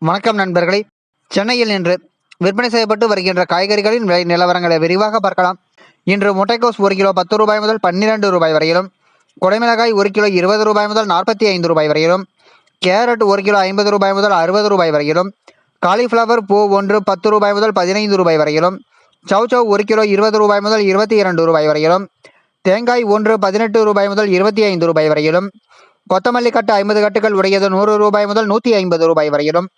வணக்கம் நண்பர்களே. சென்னையில் இன்று விற்பனை செய்யப்பட்டு வருகின்ற காய்கறிகளின் விலை நிலவரங்களை விரிவாக பார்க்கலாம். இன்று முட்டைக்கோஸ் 1 கிலோ 10 ரூபாய் முதல் 12 ரூபாய் வரையிலும், குடைமிளகாய் 1 கிலோ 20 ரூபாய் முதல் 45 ரூபாய் வரையிலும், கேரட் 1 கிலோ 50 ரூபாய் முதல் 60 ரூபாய் வரையிலும், காலிஃப்ளவர் பூ 1 10 ரூபாய் முதல் 15 ரூபாய் வரையிலும், சௌச்சௌ 1 கிலோ 20 ரூபாய் முதல் 22 ரூபாய் வரையிலும், தேங்காய் 1 18 ரூபாய் முதல் 25 ரூபாய் வரையிலும், கொத்தமல்லி கட்டு 50 கட்டுகள் உடையது 100 ரூபாய் முதல் 150 ரூபாய் வரையிலும்,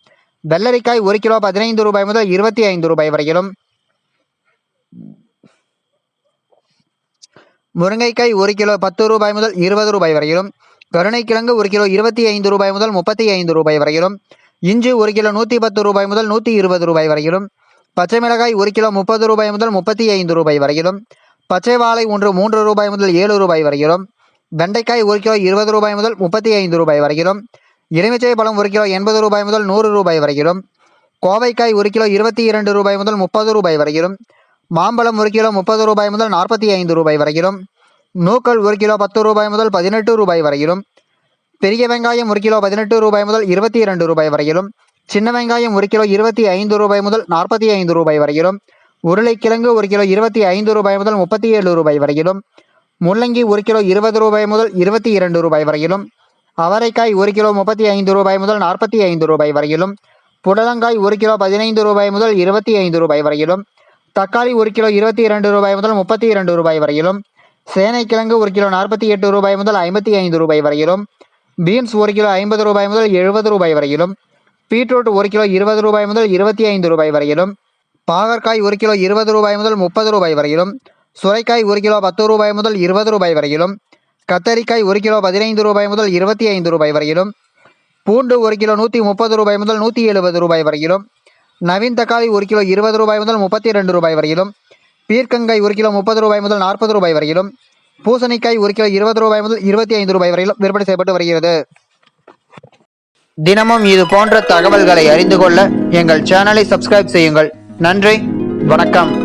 வெள்ளரிக்காய் 1 கிலோ 15 ரூபாய் முதல் 25 ரூபாய் வரையிலும், முருங்கைக்காய் 1 கிலோ 10 ரூபாய் முதல் 20 ரூபாய் வரையிலும், கருணைக்கிழங்கு 1 கிலோ 25 ரூபாய் முதல் 35 ரூபாய் வரையிலும், இஞ்சி 1 கிலோ 110 ரூபாய் முதல் 120 ரூபாய் வரையிலும், பச்சை மிளகாய் 1 கிலோ 30 ரூபாய் முதல் 35 ரூபாய் வரையிலும், பச்சை வாழை 3 ரூபாய் முதல் 7 ரூபாய் வரையிலும், வெண்டைக்காய் 1 கிலோ 20 ரூபாய் முதல் 35 ரூபாய் வரையிலும், எலுமிச்சை பழம் 1 கிலோ 80 ரூபாய் முதல் 100 ரூபாய் வரையிலும், கோவைக்காய் 1 கிலோ 22 ரூபாய் முதல் 30 ரூபாய் வரையிலும், மாம்பழம் 1 கிலோ 30 ரூபாய் முதல் 45 ரூபாய் வரையிலும், நூக்கல் 1 கிலோ 10 ரூபாய் முதல் 18 ரூபாய் வரையிலும், பெரிய வெங்காயம் 1 கிலோ 18 ரூபாய் முதல் 22 ரூபாய் வரையிலும், சின்ன வெங்காயம் 1 கிலோ 25 ரூபாய் முதல் 45 ரூபாய் வரையிலும், உருளைக்கிழங்கு 1 கிலோ 25 ரூபாய் முதல் 37 ரூபாய் வரையிலும், முள்ளங்கி 1 கிலோ 20 ரூபாய் முதல் 22 ரூபாய் வரையிலும், அவரைக்காய் 1 கிலோ 35 ரூபாய் முதல் 45 ரூபாய் வரையிலும், புடலங்காய் 1 கிலோ 15 ரூபாய் முதல் 25 ரூபாய் வரையிலும், தக்காளி 1 கிலோ 22 ரூபாய் முதல் 32 ரூபாய் வரையிலும், சேனைக்கிழங்கு 1 கிலோ 48 ரூபாய் முதல் 55 ரூபாய் வரையிலும், பீன்ஸ் 1 கிலோ 50 ரூபாய் முதல் 70 ரூபாய் வரையிலும், பீட்ரூட் 1 கிலோ 20 ரூபாய் முதல் 25 ரூபாய் வரையிலும், பாகற்காய் 1 கிலோ 20 ரூபாய் முதல் 30 ரூபாய் வரையிலும், சுரைக்காய் 1 கிலோ 10 ரூபாய் முதல் 20 ரூபாய் வரையிலும், கத்தரிக்காய் 1 கிலோ 15 ரூபாய் முதல் 25 ரூபாய் வரையிலும், பூண்டு 1 கிலோ 130 ரூபாய் முதல் 170 ரூபாய் வரையிலும், நவீன் தக்காளி 1 கிலோ 20 ரூபாய் முதல் 32 ரூபாய் வரையிலும், பீர்க்கங்காய் 1 கிலோ 30 ரூபாய் முதல் 40 ரூபாய் வரையிலும், பூசணிக்காய் 1 கிலோ 20 ரூபாய் முதல் 25 ரூபாய் வரையிலும் விற்பனை செய்யப்பட்டு வருகிறது. தினமும் இது போன்ற தகவல்களை அறிந்து கொள்ள எங்கள் சேனலை சப்ஸ்கிரைப் செய்யுங்கள். நன்றி, வணக்கம்.